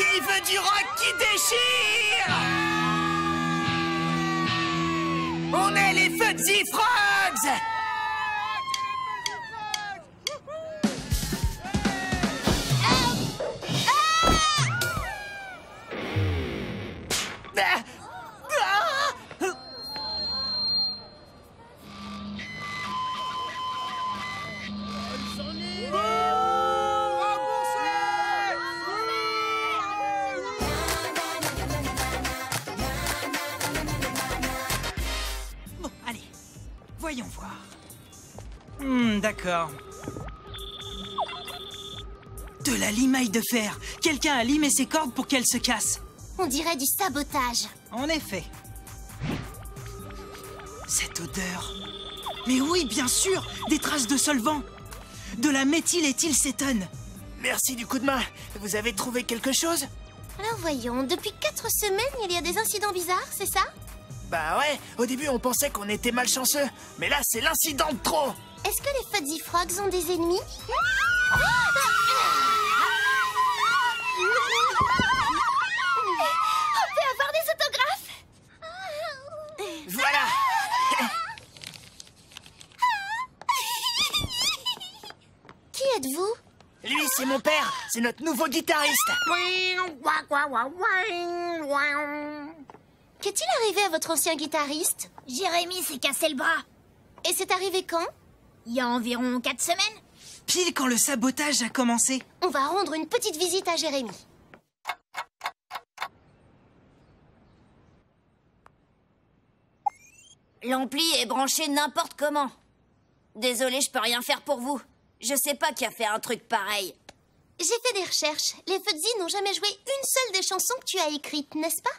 Qui veut du rock qui déchire? On est les Fuzzy Frogs! Bon, allez, voyons voir. D'accord. De la limaille de fer. Quelqu'un a limé ses cordes pour qu'elles se cassent. On dirait du sabotage. En effet. Cette odeur. Mais oui, bien sûr, des traces de solvant. De la méthyléthylcétone. Merci du coup de main. Vous avez trouvé quelque chose? Alors voyons, depuis 4 semaines, il y a des incidents bizarres, c'est ça? Bah ouais, au début on pensait qu'on était malchanceux. Mais là c'est l'incident de trop. Est-ce que les Fuzzy Frogs ont des ennemis? On peut avoir des autographes? Voilà. Qui êtes-vous? Lui c'est mon père, c'est notre nouveau guitariste. Qu'est-il arrivé à votre ancien guitariste? Jérémy s'est cassé le bras. Et c'est arrivé quand? Il y a environ 4 semaines. Pile quand le sabotage a commencé. On va rendre une petite visite à Jérémy. L'ampli est branché n'importe comment. Désolée, je peux rien faire pour vous. Je sais pas qui a fait un truc pareil. J'ai fait des recherches. Les Fuzzy n'ont jamais joué une seule des chansons que tu as écrites, n'est-ce pas?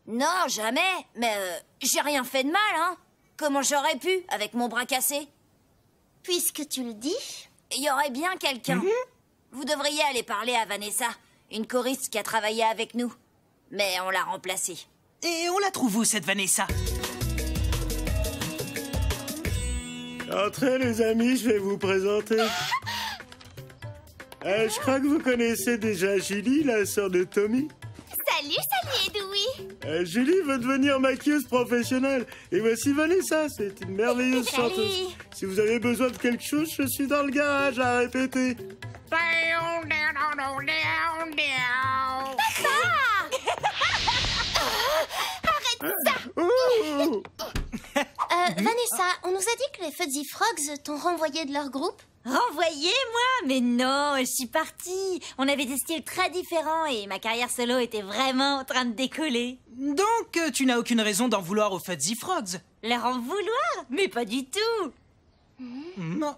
Non, jamais. Mais j'ai rien fait de mal, hein. Comment j'aurais pu, avec mon bras cassé? Puisque tu le dis... Il y aurait bien quelqu'un. Vous devriez aller parler à Vanessa, une choriste qui a travaillé avec nous. Mais on l'a remplacée. Et on la trouve où, cette Vanessa? Entrez les amis, je vais vous présenter. Je crois que vous connaissez déjà Julie, la sœur de Tommy. Salut Edoui. Julie veut devenir maquilleuse professionnelle. Et voici Vanessa, c'est une merveilleuse Salut. chanteuse. Si vous avez besoin de quelque chose, je suis dans le garage à répéter. Ouh. Vanessa, on nous a dit que les Fuzzy Frogs t'ont renvoyé de leur groupe. Renvoyé, moi? Mais non, je suis partie. On avait des styles très différents et ma carrière solo était vraiment en train de décoller. Donc, tu n'as aucune raison d'en vouloir aux Fuzzy Frogs. Leur en vouloir? Mais pas du tout. Non.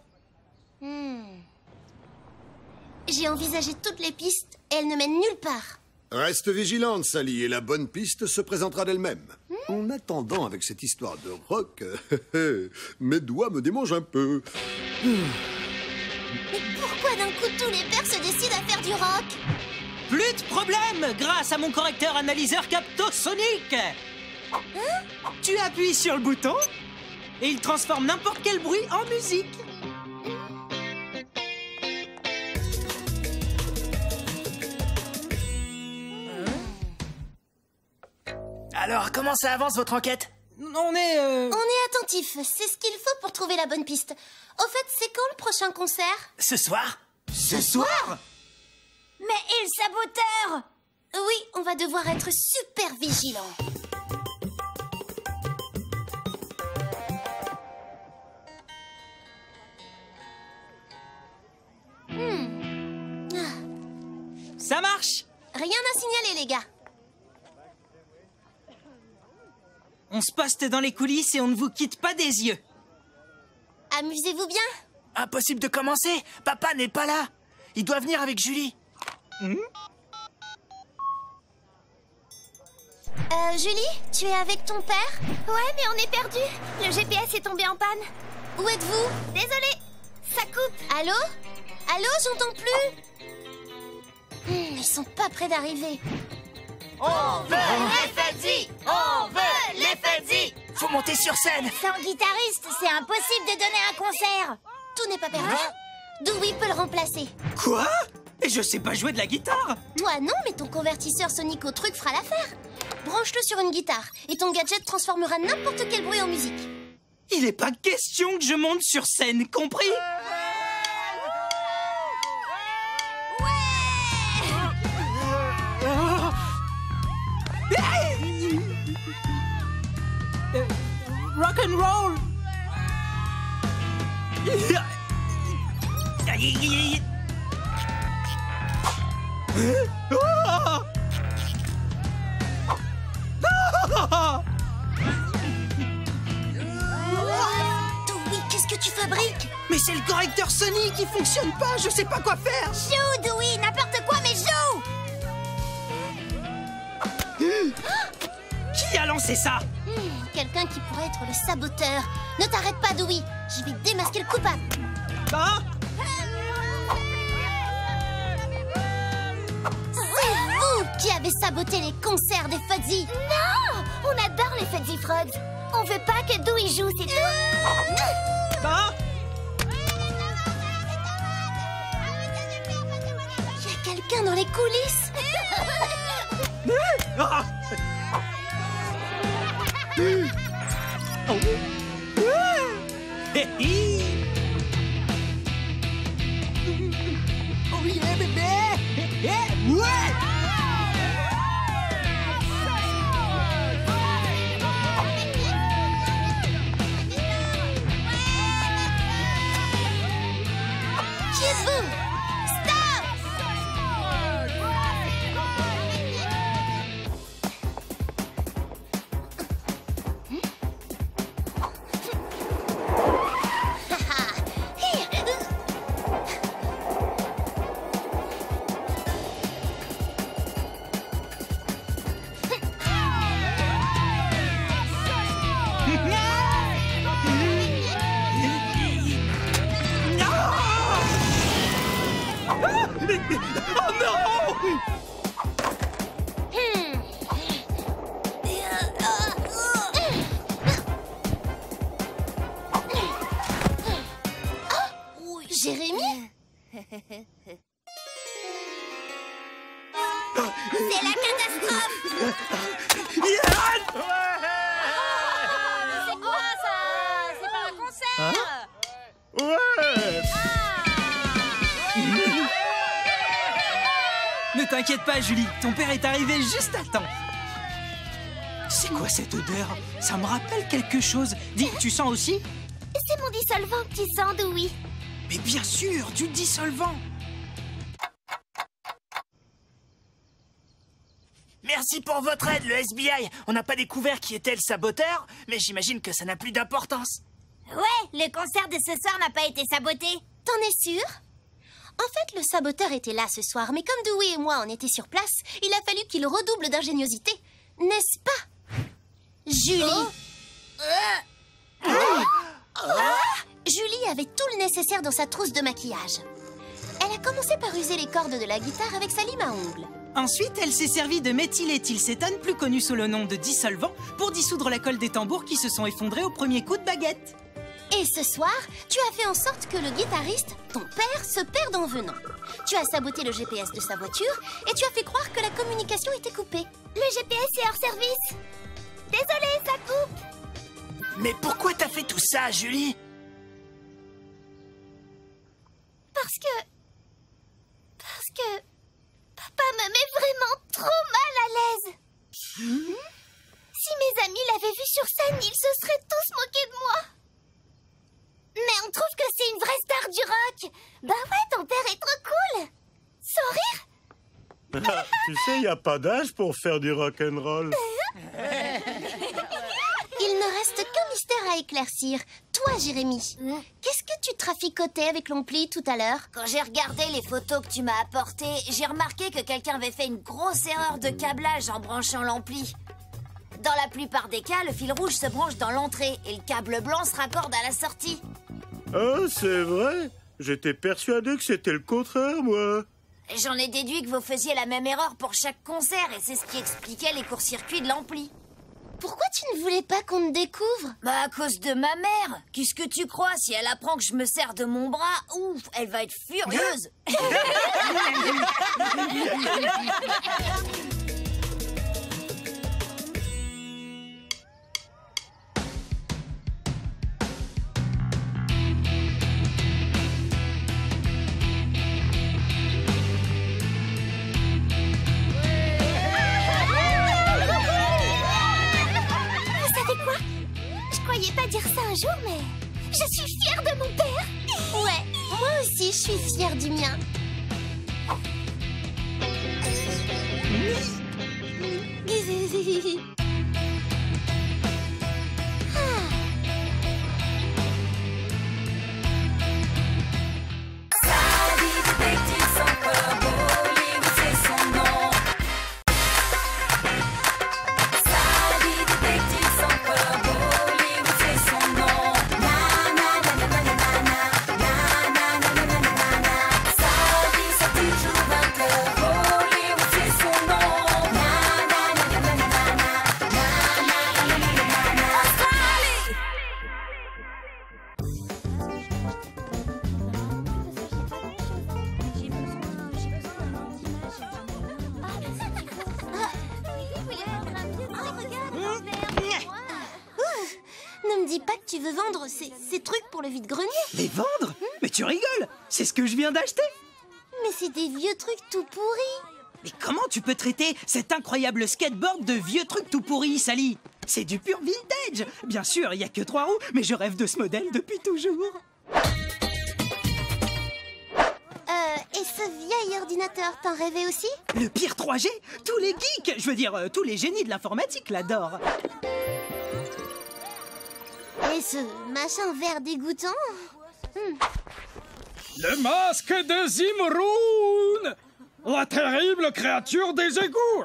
J'ai envisagé toutes les pistes et elles ne mènent nulle part. Reste vigilante, Sally, et la bonne piste se présentera d'elle-même. En attendant, avec cette histoire de rock, mes doigts me démangent un peu. Mais pourquoi d'un coup tous les pères se décident à faire du rock? Plus de problème grâce à mon correcteur analyseur captosonique. Tu appuies sur le bouton et il transforme n'importe quel bruit en musique. Alors comment ça avance votre enquête? On est... On est attentif, c'est ce qu'il faut pour trouver la bonne piste. Au fait, c'est quand le prochain concert? Ce soir? Ce soir? Mais et le saboteur? Oui, on va devoir être super vigilants. Ça marche. Rien à signaler, les gars. On se poste dans les coulisses et on ne vous quitte pas des yeux. Amusez-vous bien. Impossible de commencer, papa n'est pas là. Il doit venir avec Julie. Julie, tu es avec ton père? Ouais, mais on est perdu. Le GPS est tombé en panne. Où êtes-vous? Désolée, ça coupe. Allô? Allô, j'entends plus. Ils sont pas près d'arriver. On veut les Fuzzy! On veut les Fuzzy! Faut monter sur scène. Sans guitariste, c'est impossible de donner un concert. Tout n'est pas perdu. Dewey peut le remplacer. Quoi? Mais je sais pas jouer de la guitare. Toi non, mais ton convertisseur sonique au truc fera l'affaire. Branche-le sur une guitare et ton gadget transformera n'importe quel bruit en musique. Il est pas question que je monte sur scène, compris? Rock and roll. Dewey, qu'est-ce que tu fabriques? Mais c'est le correcteur Sonic, il fonctionne pas, je sais pas quoi faire. Joue, Dewey, n'importe quoi, mais joue! Qui a lancé ça? Quelqu'un qui pourrait être le saboteur. Ne t'arrête pas, Dewey. Je vais démasquer le coupable. Hein? C'est vous qui avez saboté les concerts des Fuzzy. Non! On adore les Fuzzy Frogs. On veut pas que Dewey joue, c'est tout. Hein? Il y a quelqu'un dans les coulisses. Ah! Oh yeah, bébé! Ouais! Qui êtes-vous? Stop! Oh non! Jérémy? C'est la catastrophe! Yann! C'est quoi ça? C'est pas un concert? Ouais. Ne t'inquiète pas, Julie, ton père est arrivé juste à temps. C'est quoi cette odeur? Ça me rappelle quelque chose. Dis, tu sens aussi? C'est mon dissolvant que tu sens, Dewey. Mais bien sûr, du dissolvant. Merci pour votre aide, le FBI. On n'a pas découvert qui était le saboteur, mais j'imagine que ça n'a plus d'importance. Ouais, le concert de ce soir n'a pas été saboté. T'en es sûr? En fait, le saboteur était là ce soir, mais comme Dewey et moi on était sur place, il a fallu qu'il redouble d'ingéniosité. N'est-ce pas, Julie? Julie avait tout le nécessaire dans sa trousse de maquillage. Elle a commencé par user les cordes de la guitare avec sa lime à ongles. Ensuite, elle s'est servie de méthyléthylcétone, plus connu sous le nom de dissolvant, pour dissoudre la colle des tambours qui se sont effondrés au premier coup de baguette. Et ce soir, tu as fait en sorte que le guitariste, ton père, se perde en venant. Tu as saboté le GPS de sa voiture et tu as fait croire que la communication était coupée. Le GPS est hors service. Désolée, ça coupe. Mais pourquoi t'as fait tout ça, Julie? Parce que papa me met vraiment trop mal à l'aise. Si mes amis l'avaient vu sur scène, ils se seraient tous moqués de moi. Mais on trouve que c'est une vraie star du rock. Bah ouais, ton père est trop cool. Sans rire. Tu sais, il n'y a pas d'âge pour faire du rock'n'roll. Il ne reste qu'un mystère à éclaircir. Toi, Jérémy, qu'est-ce que tu traficotais avec l'ampli tout à l'heure? Quand j'ai regardé les photos que tu m'as apportées, j'ai remarqué que quelqu'un avait fait une grosse erreur de câblage en branchant l'ampli. Dans la plupart des cas, le fil rouge se branche dans l'entrée et le câble blanc se raccorde à la sortie. Ah, c'est vrai? J'étais persuadé que c'était le contraire, moi. J'en ai déduit que vous faisiez la même erreur pour chaque concert et c'est ce qui expliquait les courts-circuits de l'ampli. Pourquoi tu ne voulais pas qu'on te découvre? Bah à cause de ma mère. Qu'est-ce que tu crois? Si elle apprend que je me sers de mon bras, ouf, elle va être furieuse. jour, mais je suis fière de mon père. Ouais, moi aussi, je suis fière du mien. Ne me dis pas que tu veux vendre ces trucs pour le vide-grenier. Les vendre? Mais tu rigoles! C'est ce que je viens d'acheter! Mais c'est des vieux trucs tout pourris. Mais comment tu peux traiter cet incroyable skateboard de vieux trucs tout pourris, Sally? C'est du pur vintage! Bien sûr, il n'y a que 3 roues, mais je rêve de ce modèle depuis toujours. Et ce vieil ordinateur, t'en rêvais aussi? Le pire 3G? Tous les geeks, je veux dire, tous les génies de l'informatique l'adorent. Et ce machin vert dégoûtant? Le masque de Zimroun! La terrible créature des égouts!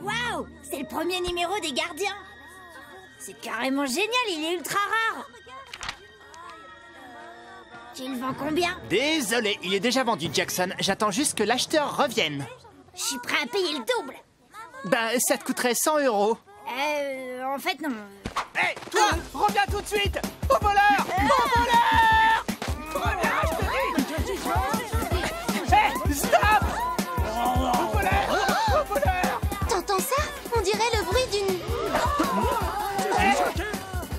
Waouh! C'est le premier numéro des Gardiens! C'est carrément génial, il est ultra rare! Tu le vends combien? Désolé, il est déjà vendu, Jackson. J'attends juste que l'acheteur revienne. Je suis prêt à payer le double! Ben, ça te coûterait 100 €. En fait, non. Hé, toi, reviens tout de suite! Au voleur! Au voleur! Reviens, je te dis! Hé, stop! Au voleur! Au voleur! T'entends ça? On dirait le bruit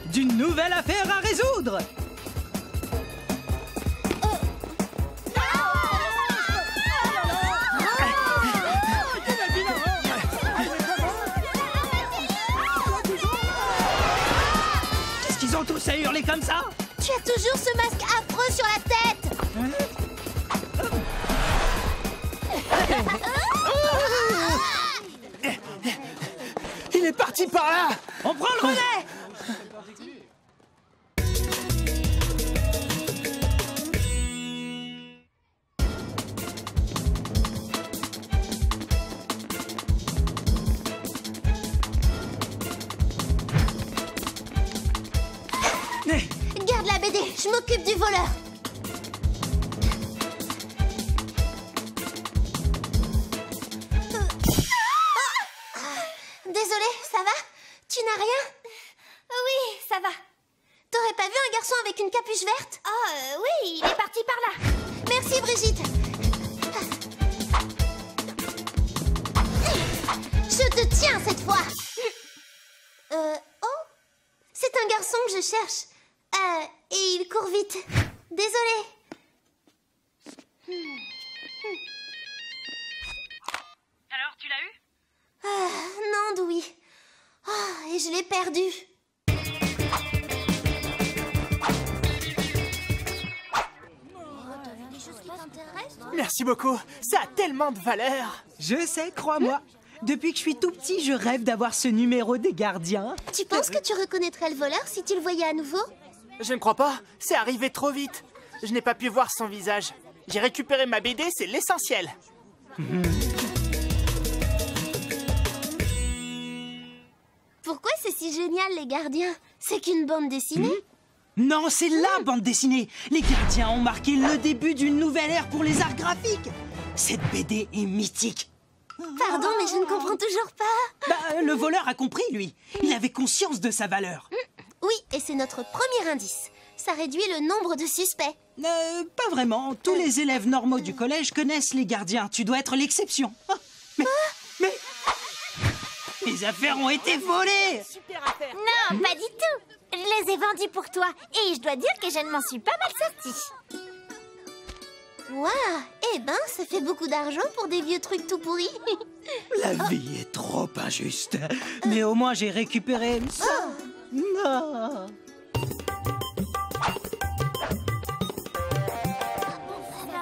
D'une nouvelle affaire à résoudre! Qu'est-ce qu'ils ont tous à hurler comme ça? Tu as toujours ce masque affreux sur la tête. Il est parti par là! On prend le relais! Garde la BD, je m'occupe du voleur. Désolée, ça va? Tu n'as rien? Oui, ça va. T'aurais pas vu un garçon avec une capuche verte? Oh, oui, il est parti par là. Merci, Brigitte. Je te tiens cette fois. Oh, c'est un garçon que je cherche. Et il court vite. Désolée. Alors, tu l'as eu? Non, Dewey. Oh, et je l'ai perdu. Merci beaucoup, ça a tellement de valeur. Je sais, crois-moi. Depuis que je suis tout petit, je rêve d'avoir ce numéro des Gardiens. Tu penses que tu reconnaîtrais le voleur si tu le voyais à nouveau? Je ne crois pas, c'est arrivé trop vite. Je n'ai pas pu voir son visage. J'ai récupéré ma BD, c'est l'essentiel. Pourquoi c'est si génial, les Gardiens? C'est qu'une bande dessinée? Non, c'est la bande dessinée. Les Gardiens ont marqué le début d'une nouvelle ère pour les arts graphiques. Cette BD est mythique. Pardon, mais je ne comprends toujours pas. Bah, le voleur a compris, lui. Il avait conscience de sa valeur. Oui, et c'est notre premier indice. Ça réduit le nombre de suspects. Pas vraiment. Tous les élèves normaux du collège connaissent les Gardiens. Tu dois être l'exception. Ah, mais... Mes affaires ont été volées. Non, pas du tout. Je les ai vendus pour toi. Et je dois dire que je ne m'en suis pas mal sortie. Waouh! Eh ben, ça fait beaucoup d'argent pour des vieux trucs tout pourris. La vie est trop injuste. Mais au moins, j'ai récupéré ça. Non.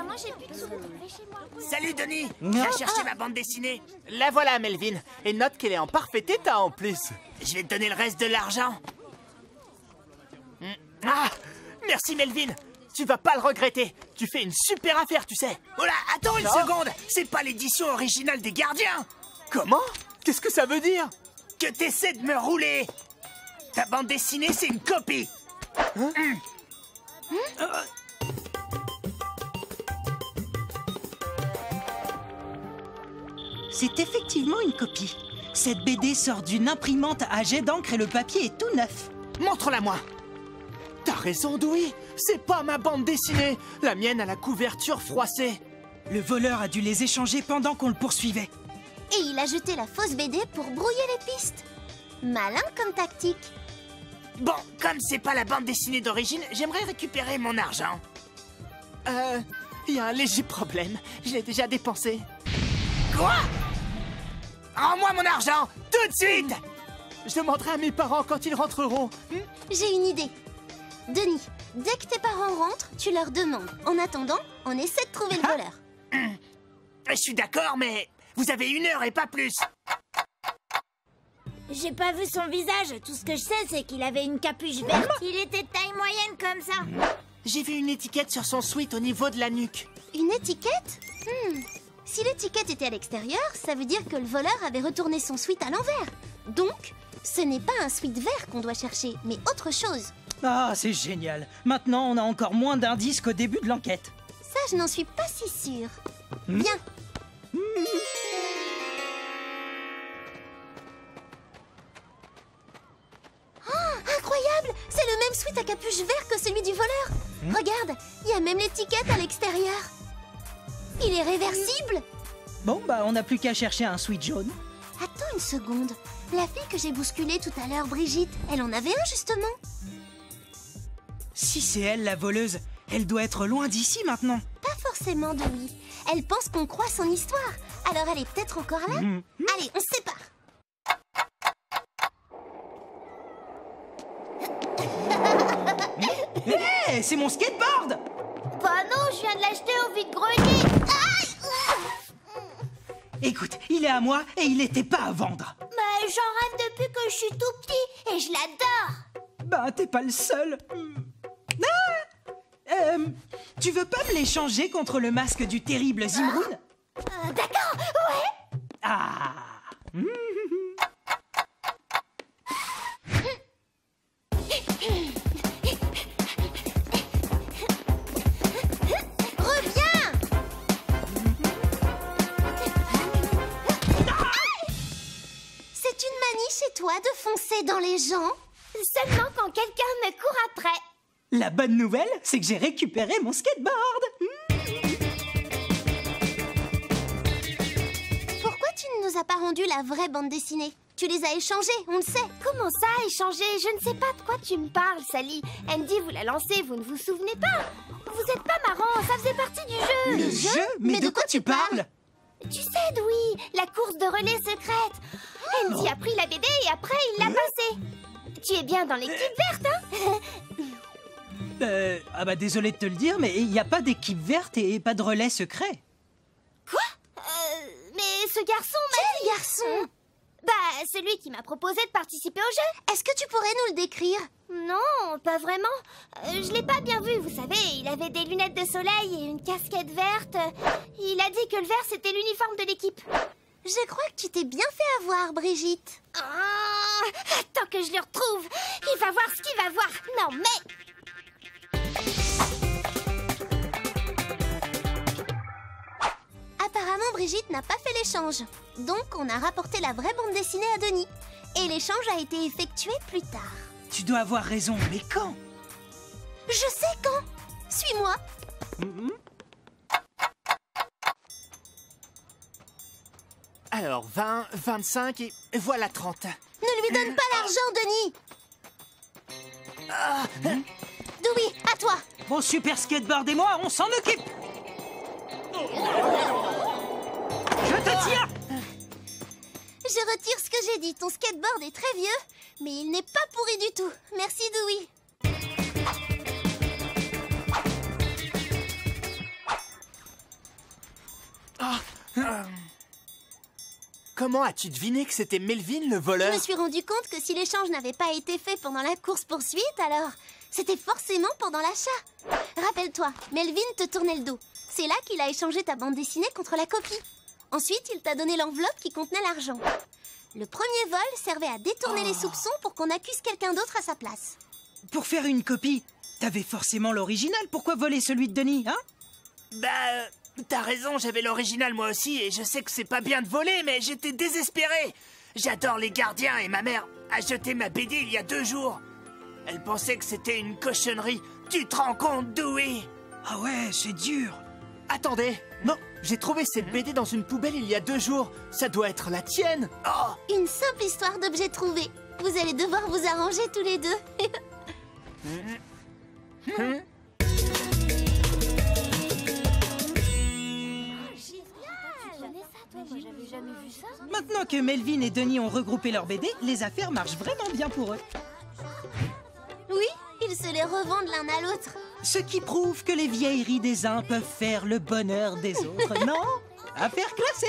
Moi, j'ai plus de sous. Chez moi. Salut Denis, viens chercher ma bande dessinée. La voilà Melvin, et note qu'elle est en parfait état en plus. Je vais te donner le reste de l'argent. Ah, merci Melvin, tu vas pas le regretter. Tu fais une super affaire, tu sais. Oh là, attends une seconde, c'est pas l'édition originale des Gardiens. Comment? Qu'est-ce que ça veut dire? Que t'essaies de me rouler. Ta bande dessinée, c'est une copie. C'est effectivement une copie. Cette BD sort d'une imprimante à jet d'encre et le papier est tout neuf. Montre-la moi. T'as raison, Dewey. C'est pas ma bande dessinée. La mienne a la couverture froissée. Le voleur a dû les échanger pendant qu'on le poursuivait. Et il a jeté la fausse BD pour brouiller les pistes. Malin comme tactique. Bon, comme c'est pas la bande dessinée d'origine, j'aimerais récupérer mon argent. Il y a un léger problème. Je l'ai déjà dépensé. Quoi? Rends-moi mon argent, tout de suite! Je demanderai à mes parents quand ils rentreront. J'ai une idée. Denis, dès que tes parents rentrent, tu leur demandes. En attendant, on essaie de trouver le voleur. Je suis d'accord, mais vous avez 1 heure et pas plus. J'ai pas vu son visage. Tout ce que je sais, c'est qu'il avait une capuche verte. Il était de taille moyenne comme ça. J'ai vu une étiquette sur son sweat au niveau de la nuque. Une étiquette? Si l'étiquette était à l'extérieur, ça veut dire que le voleur avait retourné son sweat à l'envers. Donc, ce n'est pas un sweat vert qu'on doit chercher, mais autre chose. Ah, c'est génial. Maintenant, on a encore moins d'indices qu'au début de l'enquête. Ça, je n'en suis pas si sûre. Bien. Oh, incroyable! C'est le même sweat à capuche verte que celui du voleur. Regarde, il y a même l'étiquette à l'extérieur. Il est réversible. Bon, bah, on n'a plus qu'à chercher un sweat jaune. Attends une seconde. La fille que j'ai bousculée tout à l'heure, Brigitte, elle en avait un justement. Si c'est elle, la voleuse, elle doit être loin d'ici maintenant. Pas forcément, Dewey. Elle pense qu'on croit son histoire. Alors elle est peut-être encore là. Allez, on se sépare. Hé, c'est mon skateboard! Bah non, je viens de l'acheter au vide-grenier. Écoute, il est à moi et il était pas à vendre. Mais j'en rêve depuis que je suis tout petit et je l'adore. Bah, t'es pas le seul. Tu veux pas me l'échanger contre le masque du terrible Zimroun? D'accord, ouais. Ah. Reviens. C'est une manie chez toi de foncer dans les gens? Seulement quand quelqu'un me court après. La bonne nouvelle, c'est que j'ai récupéré mon skateboard. Pourquoi tu ne nous as pas rendu la vraie bande dessinée? Tu les as échangés, on le sait. Comment ça, échangés? Je ne sais pas de quoi tu me parles, Sally. Andy vous l'a lancé, vous ne vous souvenez pas? Vous êtes pas marrant, ça faisait partie du jeu. Le jeu? Mais de quoi tu parles? Tu sais, Dewey, la course de relais secrète. Andy a pris la BD et après il l'a passée. Tu es bien dans l'équipe verte, hein? Ah bah désolé de te le dire, mais il n'y a pas d'équipe verte et pas de relais secret. Quoi? Mais ce garçon m'a dit... garçon? Bah, celui qui m'a proposé de participer au jeu. Est-ce que tu pourrais nous le décrire? Non, pas vraiment. Je l'ai pas bien vu, vous savez. Il avait des lunettes de soleil et une casquette verte. Il a dit que le vert, c'était l'uniforme de l'équipe. Je crois que tu t'es bien fait avoir, Brigitte. Attends que je le retrouve. Il va voir ce qu'il va voir. Non, mais... Apparemment, Brigitte n'a pas fait l'échange. Donc, on a rapporté la vraie bande dessinée à Denis. Et l'échange a été effectué plus tard. Tu dois avoir raison, mais quand? Je sais quand. Suis-moi. Alors, 20, 25 et voilà 30. Ne lui donne pas l'argent, Denis. Dewey, à toi. Mon super skateboard et moi, on s'en occupe. Je te tiens! Je retire ce que j'ai dit. Ton skateboard est très vieux, mais il n'est pas pourri du tout. Merci, Dewey. Comment as-tu deviné que c'était Melvin le voleur? Je me suis rendu compte que si l'échange n'avait pas été fait pendant la course-poursuite, alors c'était forcément pendant l'achat. Rappelle-toi, Melvin te tournait le dos. C'est là qu'il a échangé ta bande dessinée contre la copie. Ensuite, il t'a donné l'enveloppe qui contenait l'argent. Le premier vol servait à détourner les soupçons pour qu'on accuse quelqu'un d'autre à sa place. Pour faire une copie, t'avais forcément l'original. Pourquoi voler celui de Denis, hein? Bah, t'as raison, j'avais l'original moi aussi, et je sais que c'est pas bien de voler, mais j'étais désespéré. J'adore les gardiens, et ma mère a jeté ma BD il y a 2 jours. Elle pensait que c'était une cochonnerie. Tu te rends compte, Dewey? Ah ouais, c'est dur. Attendez, non, j'ai trouvé cette BD dans une poubelle il y a 2 jours. Ça doit être la tienne. Oh! Une simple histoire d'objet trouvé. Vous allez devoir vous arranger tous les deux. Maintenant que Melvin et Denis ont regroupé leurs BD, les affaires marchent vraiment bien pour eux. Oui, ils se les revendent l'un à l'autre. Ce qui prouve que les vieilleries des uns peuvent faire le bonheur des autres, non? Affaire classée.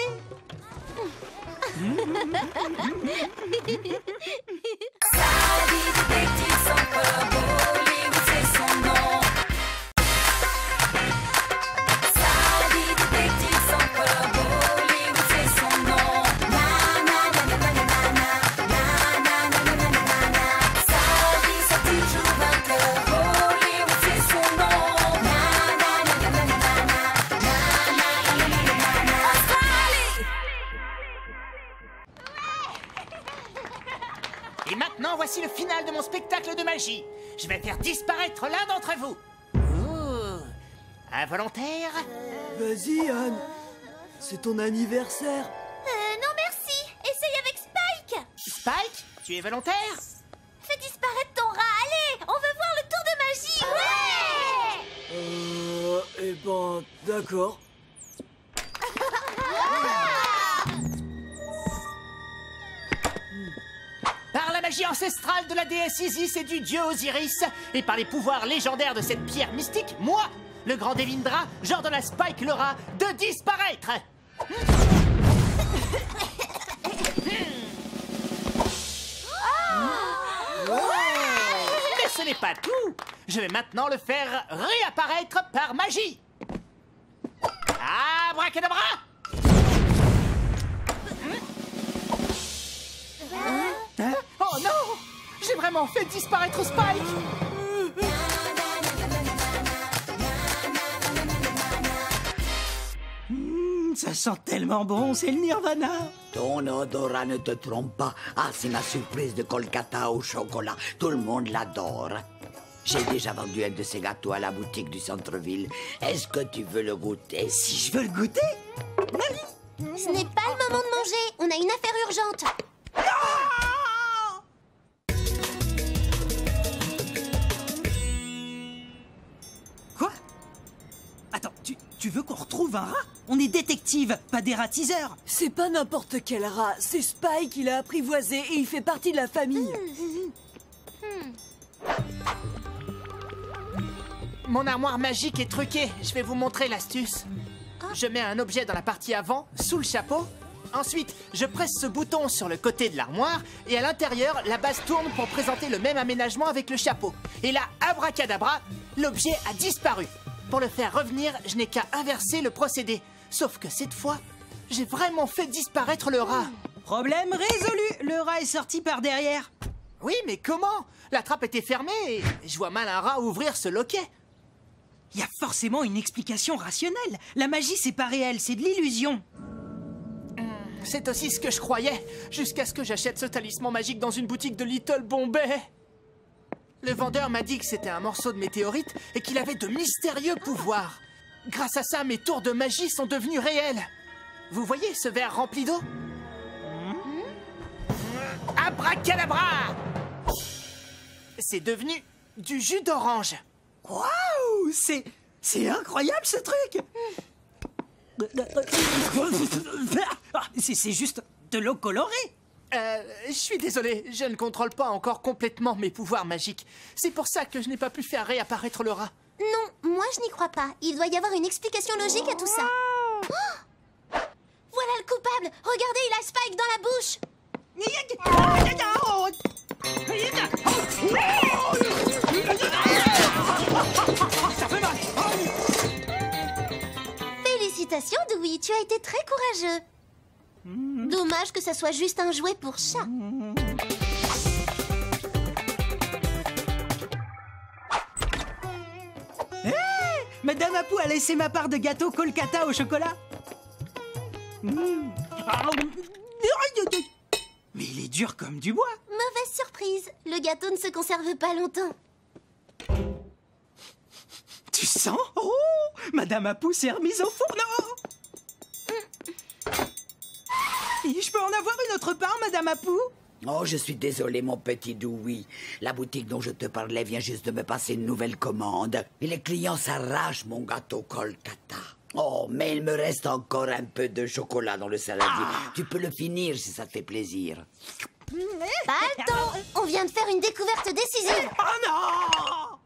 Et maintenant, voici le final de mon spectacle de magie. Je vais faire disparaître l'un d'entre vous. Involontaire? Vas-y, Anne. C'est ton anniversaire. Non merci. Essaye avec Spike. Spike, tu es volontaire? Fais disparaître ton rat. Allez, on veut voir le tour de magie. Ouais. Eh ben, d'accord. Par la magie ancestrale de la déesse Isis et du dieu Osiris, et par les pouvoirs légendaires de cette pierre mystique, moi, le grand Devindra, j'ordonne à Spike le rat de disparaître. Mais ce n'est pas tout. Je vais maintenant le faire réapparaître par magie. Abracadabra! Oh non! J'ai vraiment fait disparaître Spike! Ça sent tellement bon, c'est le Nirvana. Ton odorat ne te trompe pas. Ah, c'est ma surprise de Kolkata au chocolat. Tout le monde l'adore. J'ai déjà vendu un de ces gâteaux à la boutique du centre-ville. Est-ce que tu veux le goûter? Si je veux le goûter? Ce n'est pas le moment de manger. On a une affaire urgente. Quoi? Attends, tu veux qu'on retrouve un rat? On est détective, pas des ratiseurs. C'est pas n'importe quel rat, c'est Spike, il a apprivoisé et il fait partie de la famille. Mon armoire magique est truquée. Je vais vous montrer l'astuce. Je mets un objet dans la partie avant, sous le chapeau. Ensuite, je presse ce bouton sur le côté de l'armoire et à l'intérieur, la base tourne pour présenter le même aménagement avec le chapeau. Et là, abracadabra, l'objet a disparu. Pour le faire revenir, je n'ai qu'à inverser le procédé. Sauf que cette fois, j'ai vraiment fait disparaître le rat. Problème résolu, le rat est sorti par derrière. Oui, mais comment? La trappe était fermée et je vois mal un rat ouvrir ce loquet. Il y a forcément une explication rationnelle. La magie, c'est pas réel, c'est de l'illusion. C'est aussi ce que je croyais, jusqu'à ce que j'achète ce talisman magique dans une boutique de Little Bombay. Le vendeur m'a dit que c'était un morceau de météorite et qu'il avait de mystérieux pouvoirs. Grâce à ça, mes tours de magie sont devenus réels. Vous voyez ce verre rempli d'eau? Abracadabra! C'est devenu du jus d'orange. Waouh! C'est incroyable ce truc! C'est juste de l'eau colorée. Je suis désolé, je ne contrôle pas encore complètement mes pouvoirs magiques. C'est pour ça que je n'ai pas pu faire réapparaître le rat. Non, moi je n'y crois pas. Il doit y avoir une explication logique à tout ça. Oh, voilà le coupable. Regardez, il a Spike dans la bouche. Ça fait mal. Félicitations, Dewey, tu as été très courageux. Dommage que ça soit juste un jouet pour chat. Madame Apu a laissé ma part de gâteau Kolkata au chocolat. Mais il est dur comme du bois. Mauvaise surprise, le gâteau ne se conserve pas longtemps. Tu sens? Oh, Madame Apu s'est remise au fourneau. Et je peux en avoir une autre part, Madame Apu? Oh, je suis désolé, mon petit Dewey. La boutique dont je te parlais vient juste de me passer une nouvelle commande. Et les clients s'arrachent mon gâteau Kolkata. Oh, mais il me reste encore un peu de chocolat dans le saladier. Tu peux le finir si ça te fait plaisir. Pas le temps. On vient de faire une découverte décisive. Oh non!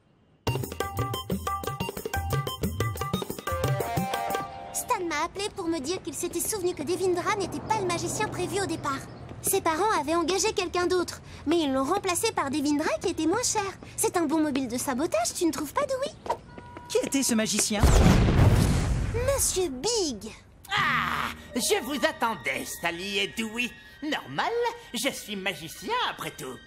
Stan m'a appelé pour me dire qu'il s'était souvenu que Devindra n'était pas le magicien prévu au départ. Ses parents avaient engagé quelqu'un d'autre, mais ils l'ont remplacé par Devindra qui était moins cher. C'est un bon mobile de sabotage, tu ne trouves pas, Dewey? Qui était ce magicien? Monsieur Big. Ah, je vous attendais, Sally et Dewey. Normal, je suis magicien après tout.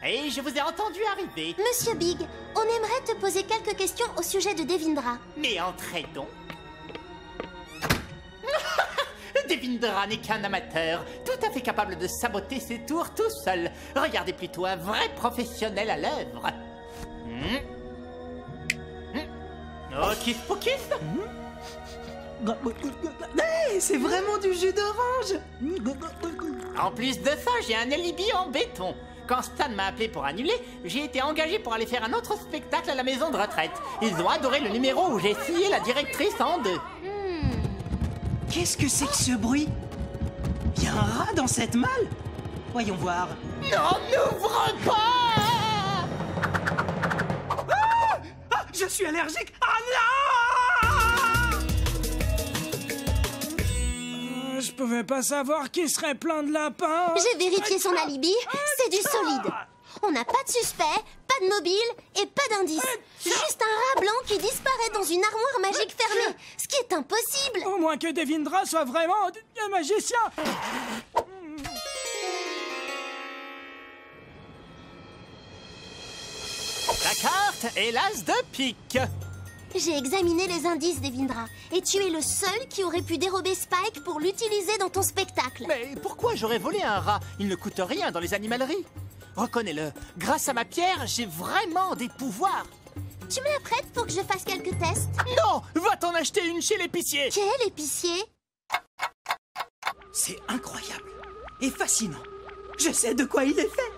Et je vous ai entendu arriver. Monsieur Big, on aimerait te poser quelques questions au sujet de Devindra. Mais entrez donc. Devindra n'est qu'un amateur, tout à fait capable de saboter ses tours tout seul. Regardez plutôt un vrai professionnel à l'œuvre. Hocus pocus. Hey, c'est vraiment du jus d'orange. En plus de ça, j'ai un alibi en béton. Quand Stan m'a appelé pour annuler, j'ai été engagé pour aller faire un autre spectacle à la maison de retraite. Ils ont adoré le numéro où j'ai scié la directrice en deux. Qu'est-ce que c'est que ce bruit? Il y a un rat dans cette malle? Voyons voir. Non, n'ouvre pas! Je suis allergique. Ah non! Je pouvais pas savoir qu'il serait plein de lapins. J'ai vérifié son alibi, c'est du solide. On n'a pas de suspect, pas de mobile et pas d'indice. Juste un rat blanc qui disparaît dans une armoire magique fermée, ce qui est impossible. Au moins que Devindra soit vraiment un magicien. La carte est l'as de pique. J'ai examiné les indices, Devindra, et tu es le seul qui aurait pu dérober Spike pour l'utiliser dans ton spectacle. Mais pourquoi j'aurais volé un rat? Il ne coûte rien dans les animaleries. Reconnais-le, grâce à ma pierre, j'ai vraiment des pouvoirs. Tu me la prêtes pour que je fasse quelques tests? Non, va t'en acheter une chez l'épicier. Quel épicier? C'est incroyable et fascinant. Je sais de quoi il est fait.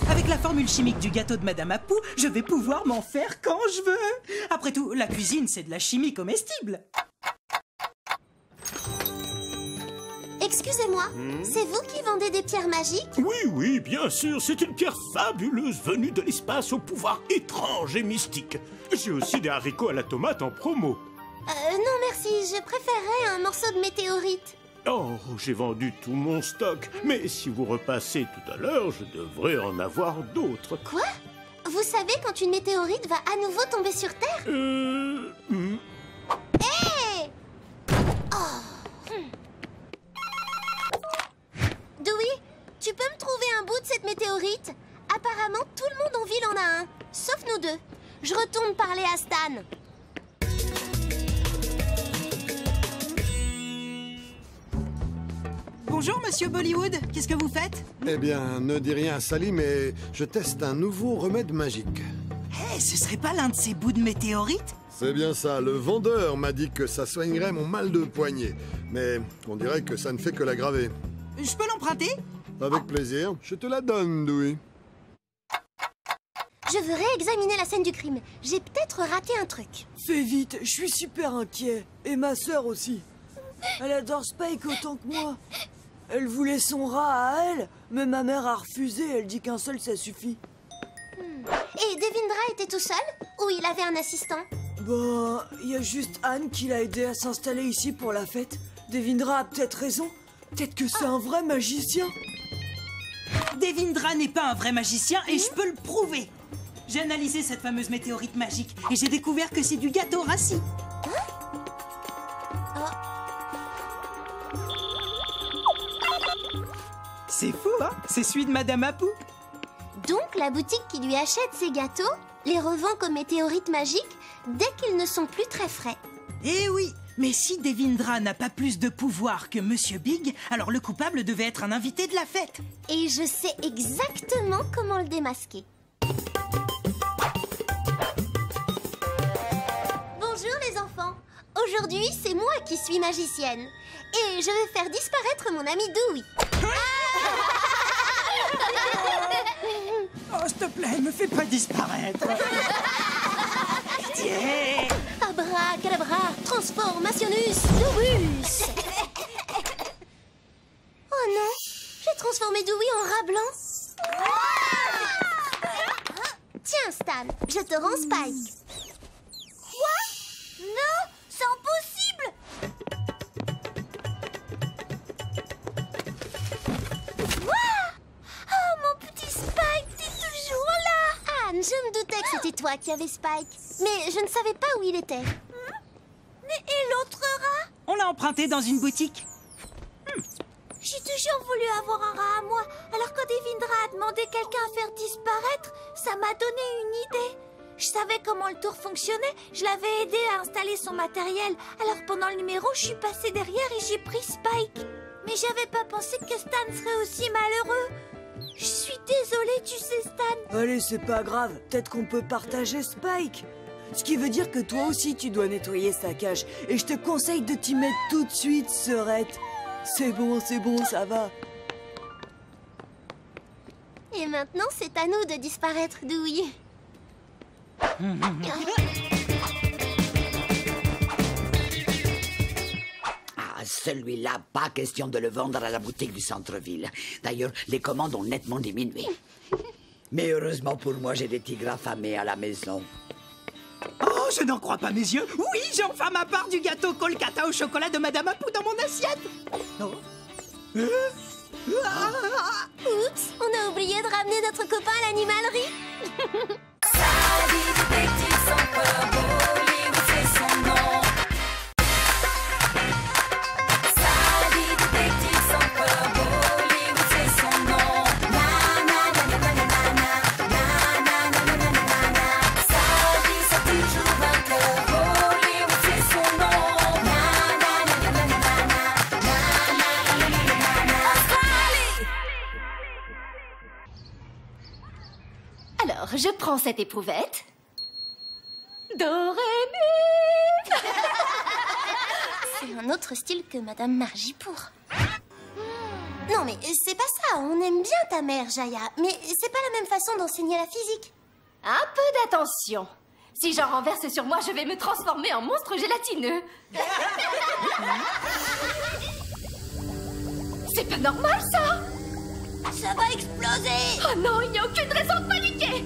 Avec la formule chimique du gâteau de Madame Apu, je vais pouvoir m'en faire quand je veux. Après tout, la cuisine, c'est de la chimie comestible. Excusez-moi, c'est vous qui vendez des pierres magiques? Oui, bien sûr, c'est une pierre fabuleuse venue de l'espace au pouvoir étrange et mystique. J'ai aussi des haricots à la tomate en promo. Non merci, je préférerais un morceau de météorite. Oh, j'ai vendu tout mon stock, mais si vous repassez tout à l'heure, je devrais en avoir d'autres. Quoi? Vous savez quand une météorite va à nouveau tomber sur Terre? Hé! Dewey, tu peux me trouver un bout de cette météorite? Apparemment, tout le monde en ville en a un, sauf nous deux. Je retourne parler à Stan. Bonjour, monsieur Bollywood. Qu'est-ce que vous faites? Eh bien, ne dis rien à Sally, mais je teste un nouveau remède magique. Ce serait pas l'un de ces bouts de météorite? C'est bien ça, le vendeur m'a dit que ça soignerait mon mal de poignet. Mais on dirait que ça ne fait que l'aggraver. Je peux l'emprunter? Avec plaisir, je te la donne, Dewey. Je veux réexaminer la scène du crime. J'ai peut-être raté un truc. Fais vite, je suis super inquiet. Et ma sœur aussi. Elle adore Spike autant que moi. Elle voulait son rat à elle, mais ma mère a refusé. Elle dit qu'un seul, ça suffit. Et Devindra était tout seul? Ou il avait un assistant? Bah, il y a juste Anne qui l'a aidé à s'installer ici pour la fête. Devindra a peut-être raison. Peut-être que c'est un vrai magicien. Devindra n'est pas un vrai magicien et je peux le prouver. J'ai analysé cette fameuse météorite magique et j'ai découvert que c'est du gâteau rassis. C'est fou, hein? C'est celui de Madame Apu. Donc la boutique qui lui achète ses gâteaux les revend comme météorites magiques dès qu'ils ne sont plus très frais. Eh oui, mais si Devindra n'a pas plus de pouvoir que Monsieur Big, alors le coupable devait être un invité de la fête. Et je sais exactement comment le démasquer. Bonjour les enfants. Aujourd'hui, c'est moi qui suis magicienne. Et je vais faire disparaître mon ami Dewey. Oh, s'il te plaît, me fais pas disparaître. Tiens. Abracadabra, transformationus, Dewus. Oh non, j'ai transformé Dewey en rat blanc. Tiens Stan, je te rends Spike. Quoi? Non, c'est impossible. Oh mon petit Spike, t'es toujours là. Anne, je me doutais que c'était toi qui avais Spike. Mais je ne savais pas où il était. Mais et l'autre rat? On l'a emprunté dans une boutique. J'ai toujours voulu avoir un rat à moi. Alors quand Devindra a demandé quelqu'un à faire disparaître, ça m'a donné une idée. Je savais comment le tour fonctionnait. Je l'avais aidé à installer son matériel. Alors pendant le numéro, je suis passée derrière et j'ai pris Spike. Mais j'avais pas pensé que Stan serait aussi malheureux. Je suis désolée, tu sais, Stan. Allez, c'est pas grave. Peut-être qu'on peut partager Spike. Ce qui veut dire que toi aussi, tu dois nettoyer sa cage. Et je te conseille de t'y mettre tout de suite, sœurette. C'est bon, ça va. Et maintenant, c'est à nous de disparaître, Dewey. Ah, celui-là, pas question de le vendre à la boutique du centre-ville. D'ailleurs, les commandes ont nettement diminué. Mais heureusement pour moi, j'ai des tigres affamés à la maison. Oh, je n'en crois pas mes yeux. Oui, j'ai enfin ma part du gâteau Kolkata au chocolat de Madame Apu dans mon assiette. Oh. Oups, on a oublié de ramener notre copain à l'animalerie. Alors, je prends cette éprouvette. Dorémy. C'est un autre style que Madame Margipour. Non mais c'est pas ça, on aime bien ta mère, Jaya. Mais c'est pas la même façon d'enseigner la physique. Un peu d'attention. Si j'en renverse sur moi, je vais me transformer en monstre gélatineux. C'est pas normal, ça. Ça va exploser. Oh non, il n'y a aucune raison de paniquer.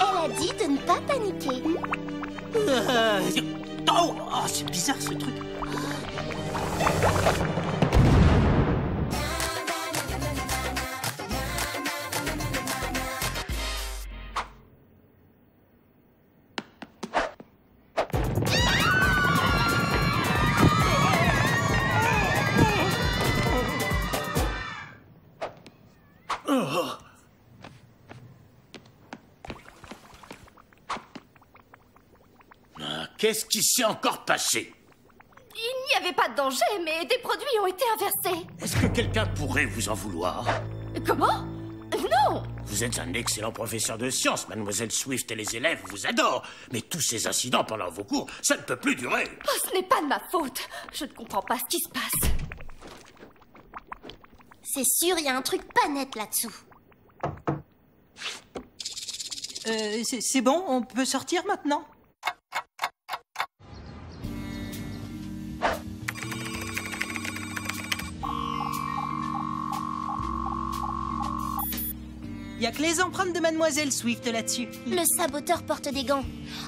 Elle a dit de ne pas paniquer. Oh, c'est bizarre ce truc. Qu'est-ce qui s'est encore passé? Il n'y avait pas de danger, mais des produits ont été inversés. Est-ce que quelqu'un pourrait vous en vouloir? Comment? Non! Vous êtes un excellent professeur de sciences, Mademoiselle Swift, et les élèves vous adorent. Mais tous ces incidents pendant vos cours, ça ne peut plus durer. Oh, ce n'est pas de ma faute. Je ne comprends pas ce qui se passe. C'est sûr, il y a un truc pas net là-dessous. C'est bon, on peut sortir maintenant? Il n'y a que les empreintes de Mademoiselle Swift là-dessus. Le saboteur porte des gants.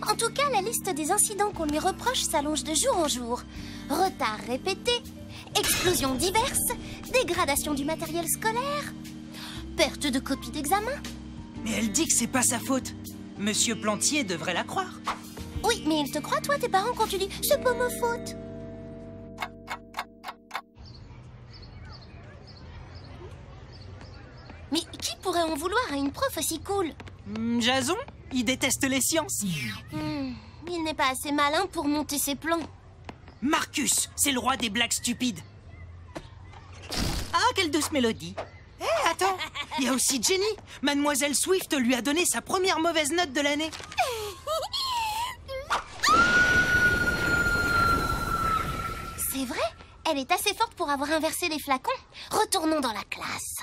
En tout cas, la liste des incidents qu'on lui reproche s'allonge de jour en jour. Retards répétés, explosions diverses, dégradation du matériel scolaire, perte de copies d'examen. Mais elle dit que c'est pas sa faute. Monsieur Plantier devrait la croire. Oui, mais il te croit, toi, tes parents, quand tu dis « c'est pas ma faute ». Mais qui pourrait en vouloir à une prof aussi cool? Jason, il déteste les sciences. Il n'est pas assez malin pour monter ses plans. Marcus, c'est le roi des blagues stupides. Ah, quelle douce mélodie. Hé, attends, il y a aussi Jenny. Mademoiselle Swift lui a donné sa première mauvaise note de l'année. C'est vrai, elle est assez forte pour avoir inversé les flacons. Retournons dans la classe.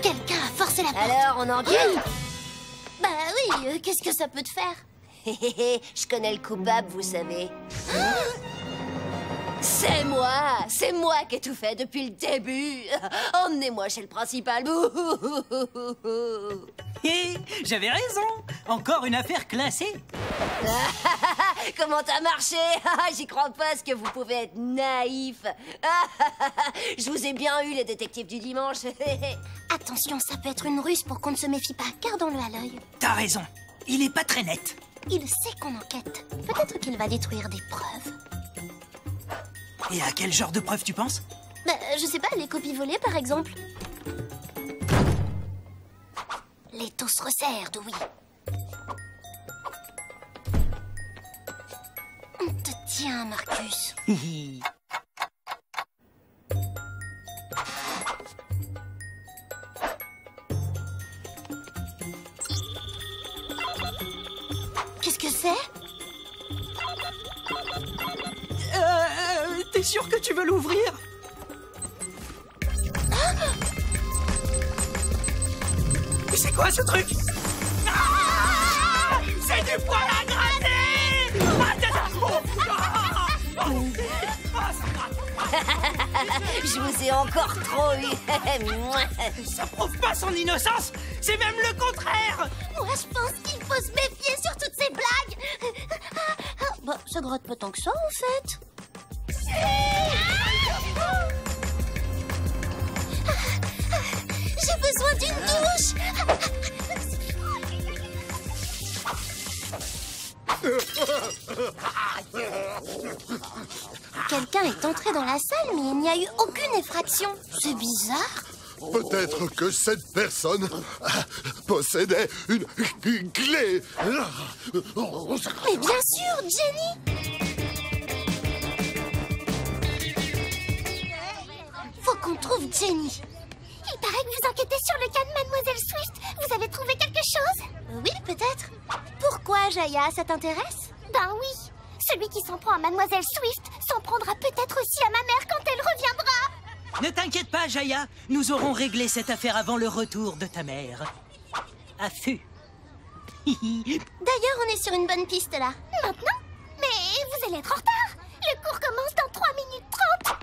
Quelqu'un a forcé la porte. Alors, on enquête? Bah oui, qu'est-ce que ça peut te faire? Je connais le coupable, vous savez. C'est moi qui ai tout fait depuis le début. Emmenez-moi chez le principal. Hé, j'avais raison. Encore une affaire classée. Comment t'as marché? J'y crois pas, ce que vous pouvez être naïf. Je vous ai bien eu, les détectives du dimanche. Attention, ça peut être une ruse pour qu'on ne se méfie pas. Gardons-le à l'œil. T'as raison. Il est pas très net. Il sait qu'on enquête. Peut-être qu'il va détruire des preuves. Et à quel genre de preuves tu penses? Bah, je sais pas, les copies volées, par exemple. L'étau se resserre, Dewey. On te tient, Marcus. Qu'est-ce que c'est? T'es sûr que tu veux l'ouvrir? C'est quoi ce truc? C'est du poil à gratter! Je vous ai encore trop eu. Ça prouve pas son innocence, c'est même le contraire. Moi, je pense qu'il faut se méfier sur toutes ces blagues. Bah, ça gratte pas tant que ça, en fait. J'ai besoin d'une douche. Quelqu'un est entré dans la salle, mais il n'y a eu aucune effraction. C'est bizarre. Peut-être que cette personne possédait une clé. Mais bien sûr, Jenny. Faut qu'on trouve Jenny. Il paraît que vous enquêtez sur le cas de Mademoiselle Swift. Vous avez trouvé quelque chose? Oui, peut-être. Pourquoi, Jaya, ça t'intéresse? Ben oui. Celui qui s'en prend à Mademoiselle Swift s'en prendra peut-être aussi à ma mère quand elle reviendra. Ne t'inquiète pas, Jaya. Nous aurons réglé cette affaire avant le retour de ta mère. Affût. D'ailleurs, on est sur une bonne piste, là. Maintenant? Mais vous allez être en retard. Le cours commence dans 3 minutes 30.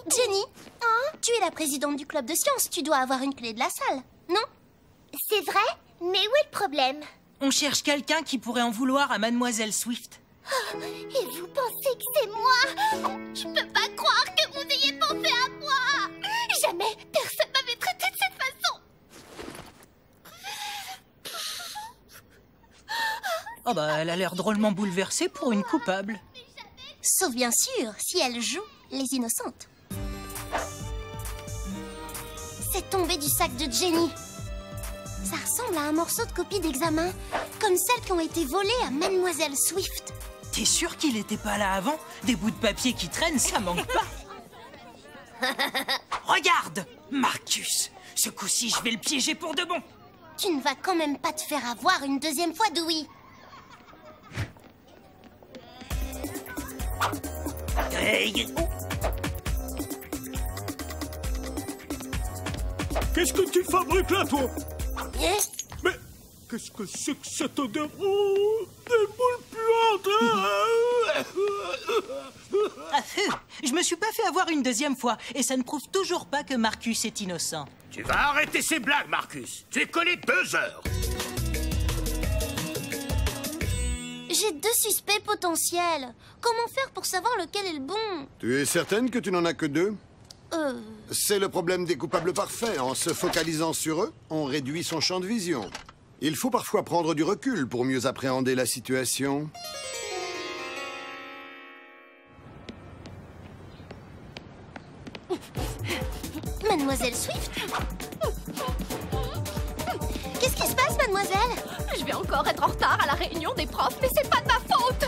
Jenny, tu es la présidente du club de sciences. Tu dois avoir une clé de la salle, non? C'est vrai? Mais où est le problème? On cherche quelqu'un qui pourrait en vouloir à Mademoiselle Swift. Et vous pensez que c'est moi? Je peux pas croire que vous ayez pensé à moi. Jamais personne m'avait traité de cette façon. Oh bah, elle a l'air drôlement bouleversée pour une coupable. Sauf bien sûr, si elle joue les innocentes. C'est tombé du sac de Jenny. Ça ressemble à un morceau de copie d'examen, comme celles qui ont été volées à Mademoiselle Swift. T'es sûr qu'il était pas là avant? Des bouts de papier qui traînent, ça manque pas. Regarde, Marcus. Ce coup-ci, je vais le piéger pour de bon. Tu ne vas quand même pas te faire avoir une deuxième fois, Dewey. Qu'est-ce que tu fabriques là, toi? Hein? Mais qu'est-ce que c'est que cette odeur? Oh, des boules puantes! Je me suis pas fait avoir une deuxième fois, et ça ne prouve toujours pas que Marcus est innocent. Tu vas arrêter ces blagues, Marcus. Tu es collé 2 heures. J'ai 2 suspects potentiels. Comment faire pour savoir lequel est le bon? Tu es certaine que tu n'en as que 2? C'est le problème des coupables parfaits. En se focalisant sur eux, on réduit son champ de vision. Il faut parfois prendre du recul pour mieux appréhender la situation. Mademoiselle Swift? Qu'est-ce qui se passe, mademoiselle? Je vais encore être en retard à la réunion des profs, mais c'est pas de ma faute.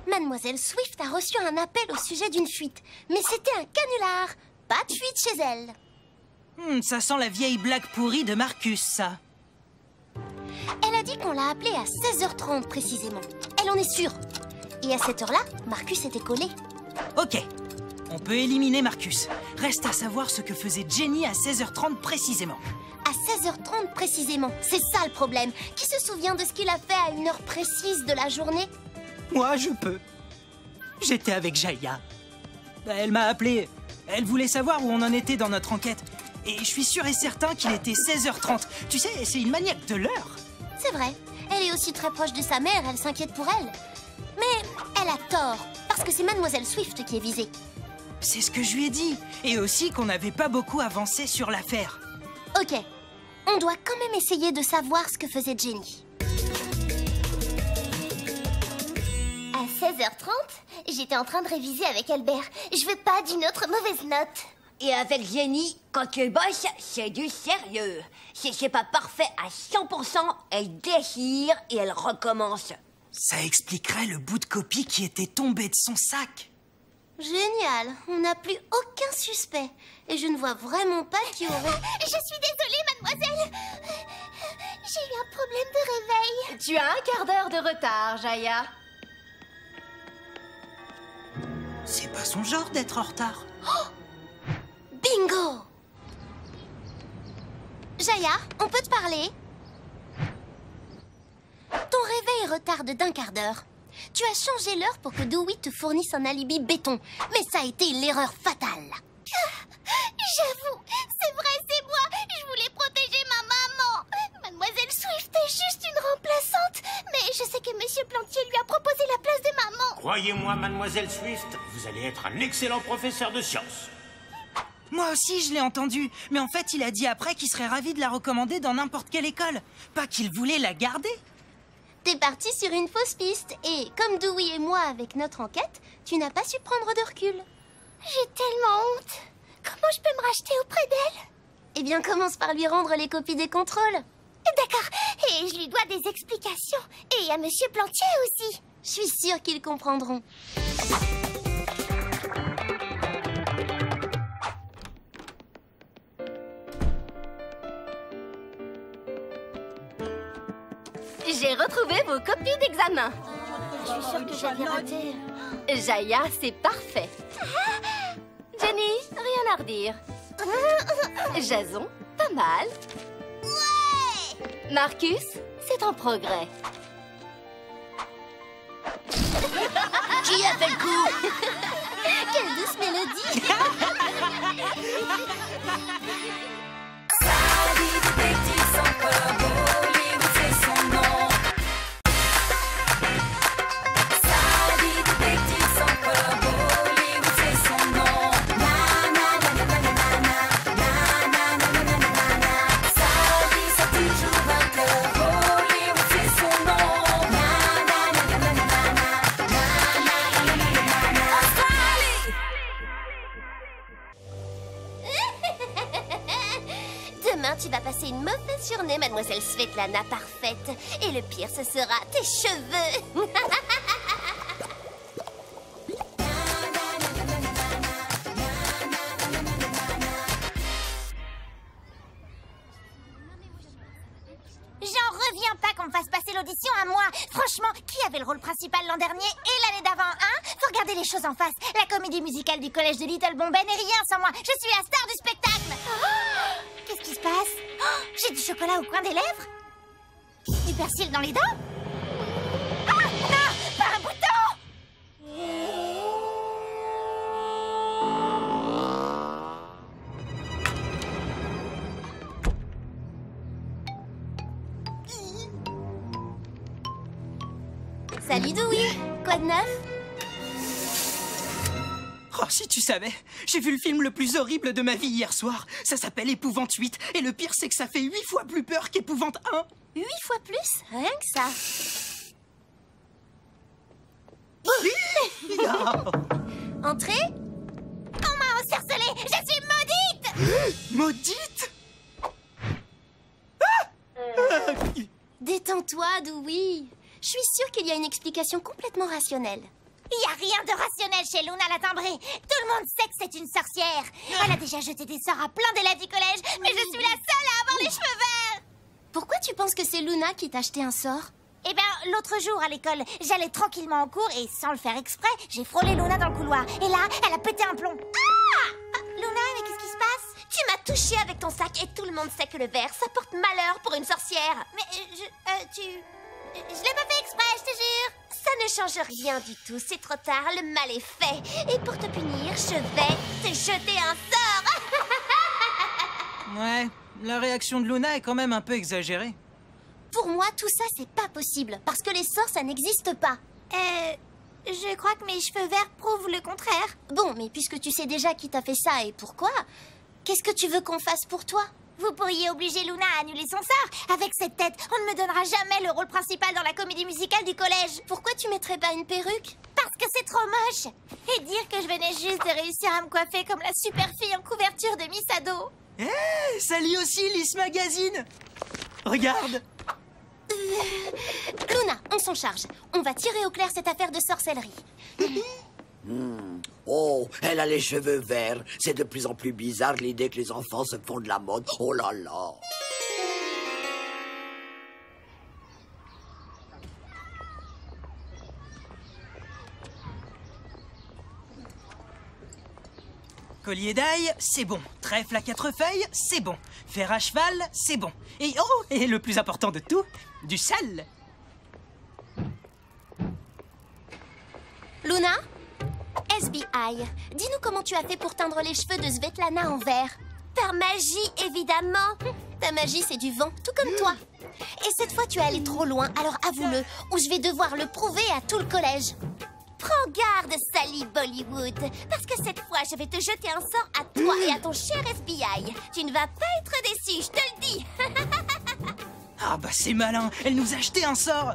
Mademoiselle Swift a reçu un appel au sujet d'une fuite. Mais c'était un canular. Pas de fuite chez elle. Ça sent la vieille blague pourrie de Marcus, ça. Elle a dit qu'on l'a appelée à 16h30 précisément. Elle en est sûre. Et à cette heure-là, Marcus était collé. Ok, on peut éliminer Marcus. Reste à savoir ce que faisait Jenny à 16h30 précisément. À 16h30 précisément, c'est ça le problème. Qui se souvient de ce qu'il a fait à une heure précise de la journée? Moi, je peux. J'étais avec Jaya. Elle m'a appelé. Elle voulait savoir où on en était dans notre enquête. Et je suis sûr et certain qu'il était 16h30. Tu sais, c'est une maniaque de l'heure. C'est vrai. Elle est aussi très proche de sa mère, elle s'inquiète pour elle. Mais elle a tort, parce que c'est Mademoiselle Swift qui est visée. C'est ce que je lui ai dit. Et aussi qu'on n'avait pas beaucoup avancé sur l'affaire. Ok. On doit quand même essayer de savoir ce que faisait Jenny. À 16h30, j'étais en train de réviser avec Albert. Je veux pas d'une autre mauvaise note. Et avec Jenny, quand tu bosses, c'est du sérieux. Si c'est pas parfait à 100%, elle déchire et elle recommence. Ça expliquerait le bout de copie qui était tombé de son sac. Génial, on n'a plus aucun suspect. Et je ne vois vraiment pas qui aurait... Je suis désolée, mademoiselle. J'ai eu un problème de réveil. Tu as un quart d'heure de retard, Jaya. C'est pas son genre d'être en retard. Oh, bingo! Jaya, on peut te parler? Ton réveil retarde d'1 quart d'heure. Tu as changé l'heure pour que Dewey te fournisse un alibi béton. Mais ça a été l'erreur fatale. J'avoue, c'est vrai, c'est moi. Je voulais protéger ma maman. Mademoiselle Swift est juste une remplaçante. Mais je sais que Monsieur Plantier lui a proposé la place de maman. Croyez-moi, Mademoiselle Swift, vous allez être un excellent professeur de sciences. Moi aussi, je l'ai entendu. Mais en fait, il a dit après qu'il serait ravi de la recommander dans n'importe quelle école. Pas qu'il voulait la garder. T'es parti sur une fausse piste. Et comme Dewey et moi avec notre enquête, tu n'as pas su prendre de recul. J'ai tellement honte. Comment je peux me racheter auprès d'elle? Eh bien, commence par lui rendre les copies des contrôles. D'accord. Et je lui dois des explications. Et à Monsieur Plantier aussi. Je suis sûre qu'ils comprendront. J'ai retrouvé vos copies d'examen. Je suis sûre que j'avais raté. Jaya, c'est parfait. Jenny, rien à redire. Jason, pas mal. Ouais! Marcus, c'est en progrès. Qui a fait le coup? Quelle douce mélodie! Demain, tu vas passer une mauvaise journée, mademoiselle Svetlana parfaite. Et le pire, ce sera tes cheveux. compétition à moi. Franchement, qui avait le rôle principal l'an dernier et l'année d'avant, hein? Faut regarder les choses en face. La comédie musicale du collège de Little Bombay n'est rien sans moi. Je suis la star du spectacle. Qu'est-ce qui se passe? J'ai du chocolat au coin des lèvres? Du persil dans les dents? Ah non, pas un bouton! Salut Dewey, quoi de neuf? Oh, si tu savais, j'ai vu le film le plus horrible de ma vie hier soir. Ça s'appelle Épouvante 8. Et le pire, c'est que ça fait 8 fois plus peur qu'Épouvante 1. 8 fois plus? Rien que ça. Entrée? On m'a encercelée! Je suis maudite! Maudite? Détends-toi, Dewey. Je suis sûre qu'il y a une explication complètement rationnelle. Il n'y a rien de rationnel chez Luna la timbrée. Tout le monde sait que c'est une sorcière. Elle a déjà jeté des sorts à plein d'élèves du collège, mais je suis la seule à avoir les cheveux verts. Pourquoi tu penses que c'est Luna qui t'a acheté un sort? Eh bien, l'autre jour à l'école, j'allais tranquillement en cours et sans le faire exprès, j'ai frôlé Luna dans le couloir. Et là, elle a pété un plomb. Ah! Luna, mais qu'est-ce qui se passe? Tu m'as touché avec ton sac et tout le monde sait que le vert, ça porte malheur pour une sorcière. Mais je l'ai pas fait exprès, je te jure. Ça ne change rien du tout, c'est trop tard, le mal est fait. Et pour te punir, je vais te jeter un sort. Ouais, la réaction de Luna est quand même un peu exagérée. Pour moi, tout ça, c'est pas possible, parce que les sorts, ça n'existe pas. Je crois que mes cheveux verts prouvent le contraire. Bon, mais puisque tu sais déjà qui t'a fait ça et pourquoi, qu'est-ce que tu veux qu'on fasse pour toi? Vous pourriez obliger Luna à annuler son sort. Avec cette tête, on ne me donnera jamais le rôle principal dans la comédie musicale du collège. Pourquoi tu mettrais pas une perruque? Parce que c'est trop moche. Et dire que je venais juste de réussir à me coiffer comme la super fille en couverture de Miss Ado. Eh, ça lit aussi Liss Magazine. Regarde. Luna, on s'en charge. On va tirer au clair cette affaire de sorcellerie. Oh, elle a les cheveux verts. C'est de plus en plus bizarre l'idée que les enfants se font de la mode. Oh là là. Collier d'ail, c'est bon. Trèfle à 4 feuilles, c'est bon. Fer à cheval, c'est bon. Et oh, et le plus important de tout, du sel. Luna? SBI, dis-nous comment tu as fait pour teindre les cheveux de Svetlana en vert. Par magie, évidemment. Ta magie, c'est du vent, tout comme toi. Et cette fois, tu es allé trop loin, alors avoue-le, ou je vais devoir le prouver à tout le collège. Prends garde, Sally Bollywood, parce que cette fois, je vais te jeter un sort à toi et à ton cher FBI. Tu ne vas pas être déçu, je te le dis. Ah bah c'est malin, elle nous a acheté un sort.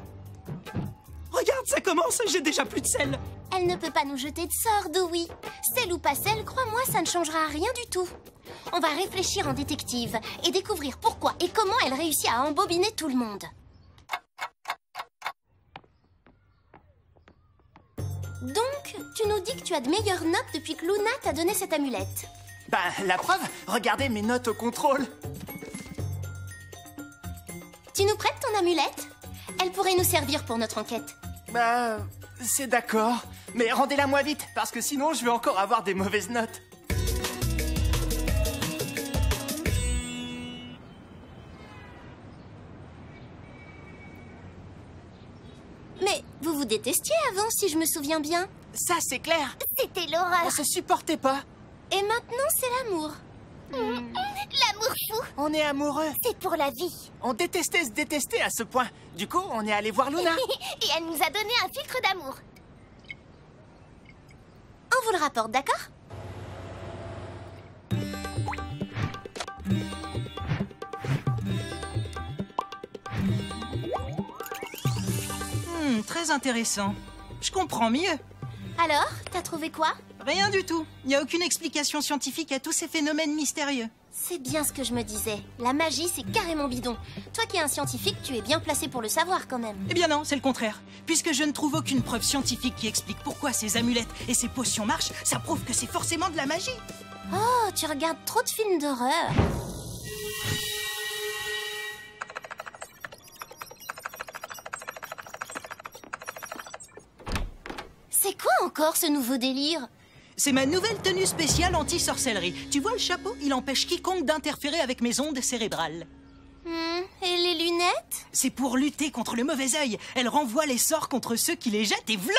Regarde, ça commence, j'ai déjà plus de sel. Elle ne peut pas nous jeter de sort, Dewey. Sel ou pas sel, crois-moi, ça ne changera rien du tout. On va réfléchir en détective et découvrir pourquoi et comment elle réussit à embobiner tout le monde. Donc, tu nous dis que tu as de meilleures notes depuis que Luna t'a donné cette amulette. Ben, la preuve, regardez mes notes au contrôle. Tu nous prêtes ton amulette? Elle pourrait nous servir pour notre enquête. Bah, c'est d'accord. Mais rendez-la moi vite, parce que sinon je vais encore avoir des mauvaises notes. Mais vous vous détestiez avant, si je me souviens bien. Ça, c'est clair. C'était l'horreur. On se supportait pas. Et maintenant, c'est l'amour. L'amour fou. On est amoureux. C'est pour la vie. On détestait se détester à ce point. Du coup, on est allé voir Luna. Et elle nous a donné un filtre d'amour. On vous le rapporte, d'accord? Très intéressant. Je comprends mieux. Alors, t'as trouvé quoi? Rien du tout. Il n'y a aucune explication scientifique à tous ces phénomènes mystérieux. C'est bien ce que je me disais. La magie, c'est carrément bidon. Toi qui es un scientifique, tu es bien placé pour le savoir quand même. Eh bien non, c'est le contraire. Puisque je ne trouve aucune preuve scientifique qui explique pourquoi ces amulettes et ces potions marchent, ça prouve que c'est forcément de la magie. Oh, tu regardes trop de films d'horreur. encore ce nouveau délire? C'est ma nouvelle tenue spéciale anti-sorcellerie. Tu vois le chapeau? Il empêche quiconque d'interférer avec mes ondes cérébrales. Et les lunettes? C'est pour lutter contre le mauvais œil. Elle renvoie les sorts contre ceux qui les jettent et vlan!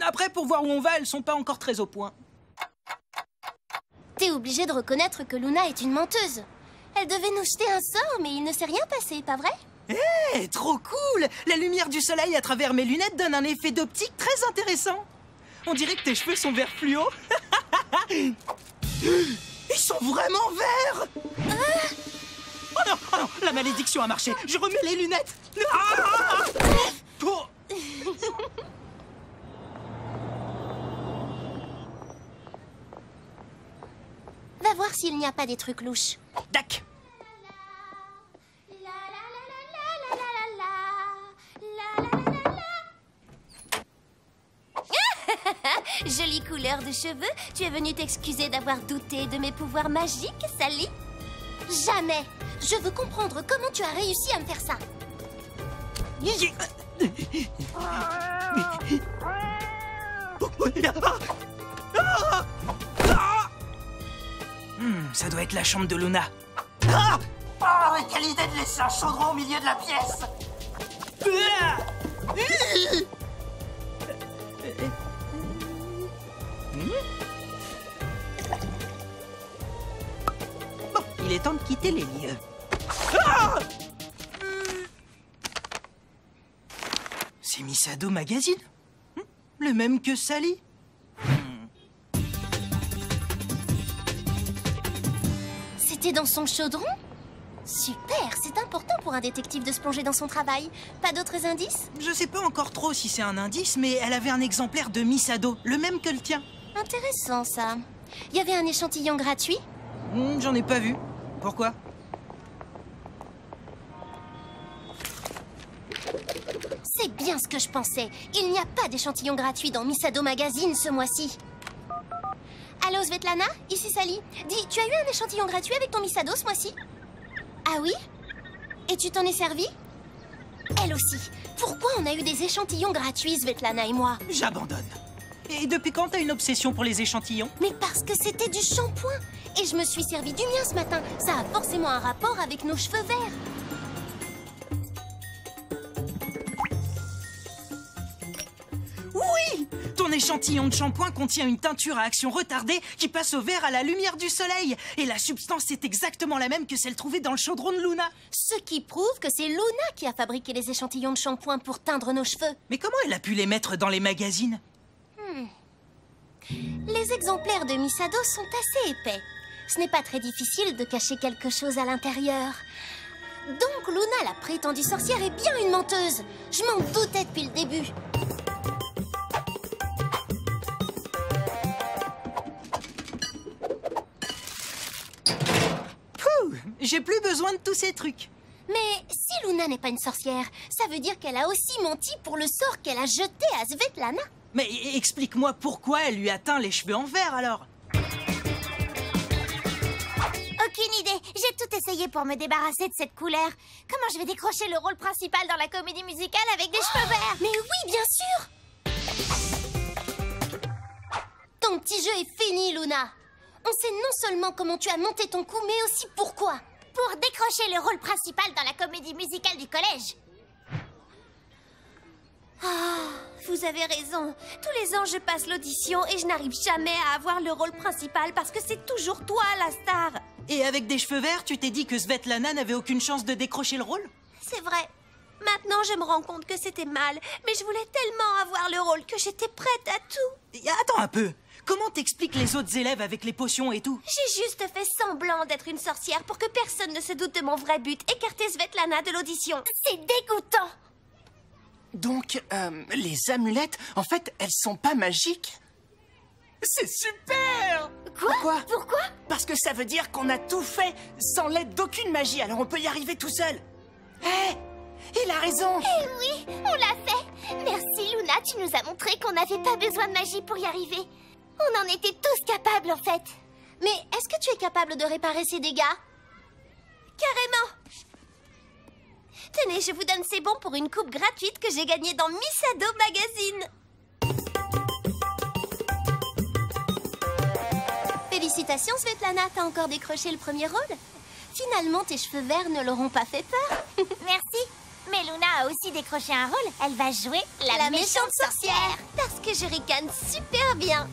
Après, pour voir où on va, elles sont pas encore très au point. T'es obligé de reconnaître que Luna est une menteuse. Elle devait nous jeter un sort, mais il ne s'est rien passé, pas vrai? Hé, trop cool! La lumière du soleil à travers mes lunettes donne un effet d'optique très intéressant. On dirait que tes cheveux sont vert fluo. Ils sont vraiment verts! Oh non, la malédiction a marché. Je remets les lunettes. Oh. Va voir s'il n'y a pas des trucs louches. Tac. Jolie couleur de cheveux. Tu es venu t'excuser d'avoir douté de mes pouvoirs magiques, Sally? Jamais. Je veux comprendre comment tu as réussi à me faire ça. Ça doit être la chambre de Luna. Quelle idée de laisser un chaudron au milieu de la pièce! Bon, il est temps de quitter les lieux. C'est Misado Magazine? Le même que Sally? C'était dans son chaudron? Super, c'est important pour un détective de se plonger dans son travail. Pas d'autres indices? Je sais pas encore trop si c'est un indice, mais elle avait un exemplaire de Misado, le même que le tien. Intéressant, ça. Il y avait un échantillon gratuit? J'en ai pas vu. Pourquoi? C'est bien ce que je pensais. Il n'y a pas d'échantillon gratuit dans Misado Magazine ce mois-ci. Allô, Svetlana? Ici Sally. Dis, tu as eu un échantillon gratuit avec ton Misado ce mois-ci? Ah oui? Et tu t'en es servi? Elle aussi. Pourquoi on a eu des échantillons gratuits, Svetlana et moi? J'abandonne. Et depuis quand t'as une obsession pour les échantillons? Mais parce que c'était du shampoing. Et je me suis servi du mien ce matin. Ça a forcément un rapport avec nos cheveux verts. Oui! Ton échantillon de shampoing contient une teinture à action retardée qui passe au vert à la lumière du soleil. Et la substance est exactement la même que celle trouvée dans le chaudron de Luna. Ce qui prouve que c'est Luna qui a fabriqué les échantillons de shampoing pour teindre nos cheveux. Mais comment elle a pu les mettre dans les magazines? Les exemplaires de Misado sont assez épais. Ce n'est pas très difficile de cacher quelque chose à l'intérieur. Donc Luna, la prétendue sorcière, est bien une menteuse. Je m'en doutais depuis le début. J'ai plus besoin de tous ces trucs. Mais si Luna n'est pas une sorcière, ça veut dire qu'elle a aussi menti pour le sort qu'elle a jeté à Svetlana. Mais explique-moi pourquoi elle lui a teint les cheveux en vert alors. Aucune idée. J'ai tout essayé pour me débarrasser de cette couleur. Comment je vais décrocher le rôle principal dans la comédie musicale avec des cheveux verts? Mais oui, bien sûr. Ton petit jeu est fini, Luna. On sait non seulement comment tu as monté ton coup, mais aussi pourquoi. Pour décrocher le rôle principal dans la comédie musicale du collège. Vous avez raison. Tous les ans, je passe l'audition et je n'arrive jamais à avoir le rôle principal parce que c'est toujours toi, la star. Et avec des cheveux verts, tu t'es dit que Svetlana n'avait aucune chance de décrocher le rôle? C'est vrai. Maintenant, je me rends compte que c'était mal, mais je voulais tellement avoir le rôle que j'étais prête à tout. Attends un peu. Comment t'expliques les autres élèves avec les potions et tout? J'ai juste fait semblant d'être une sorcière pour que personne ne se doute de mon vrai but, écarter Svetlana de l'audition. C'est dégoûtant. Donc, les amulettes, en fait, elles sont pas magiques? C'est super! Quoi? Pourquoi? Parce que ça veut dire qu'on a tout fait sans l'aide d'aucune magie, alors on peut y arriver tout seul. Hé! Il a raison! Eh oui, on l'a fait. Merci Luna, tu nous as montré qu'on n'avait pas besoin de magie pour y arriver. On en était tous capables en fait. Mais est-ce que tu es capable de réparer ces dégâts? Carrément! Tenez, je vous donne ces bons pour une coupe gratuite que j'ai gagnée dans Miss Ado Magazine. Félicitations Svetlana, t'as encore décroché le premier rôle. Finalement, tes cheveux verts ne l'auront pas fait peur. Merci. Mais Luna a aussi décroché un rôle. Elle va jouer la méchante sorcière. Parce que je ricane super bien.